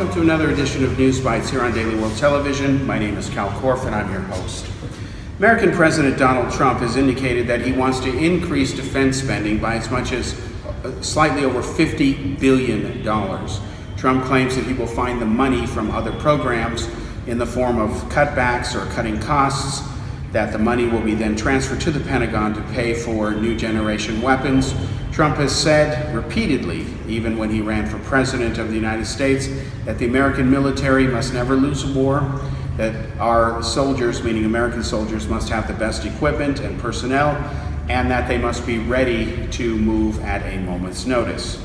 Welcome to another edition of News Bites here on Daily World Television. My name is Kal Korff and I'm your host. American President Donald Trump has indicated that he wants to increase defense spending by as much as slightly over $50 billion. Trump claims that he will find the money from other programs in the form of cutbacks or cutting costs, that the money will be then transferred to the Pentagon to pay for new generation weapons. Trump has said repeatedly, even when he ran for president of the United States, that the American military must never lose a war, that our soldiers, meaning American soldiers, must have the best equipment and personnel, and that they must be ready to move at a moment's notice.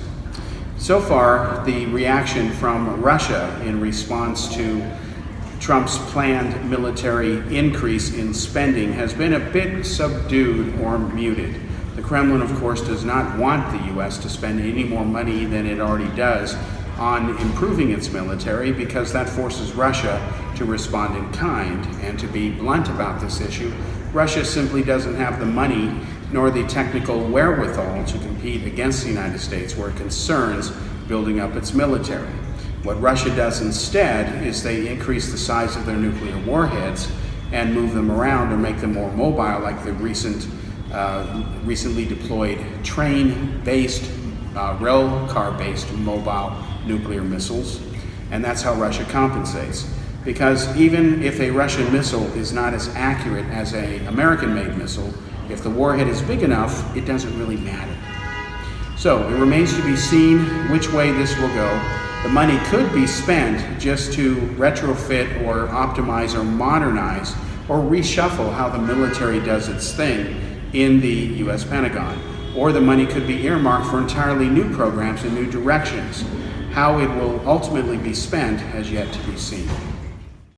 So far, the reaction from Russia in response to Trump's planned military increase in spending has been a bit subdued or muted. The Kremlin, of course, does not want the U.S. to spend any more money than it already does on improving its military, because that forces Russia to respond in kind. And to be blunt about this issue, Russia simply doesn't have the money nor the technical wherewithal to compete against the United States where it concerns building up its military. What Russia does instead is they increase the size of their nuclear warheads and move them around or make them more mobile, like the recently deployed train-based, rail car-based mobile nuclear missiles. And that's how Russia compensates. Because even if a Russian missile is not as accurate as an American-made missile, if the warhead is big enough, it doesn't really matter. So it remains to be seen which way this will go. The money could be spent just to retrofit or optimize or modernize or reshuffle how the military does its thing in the U.S. Pentagon. Or the money could be earmarked for entirely new programs and new directions. How it will ultimately be spent has yet to be seen.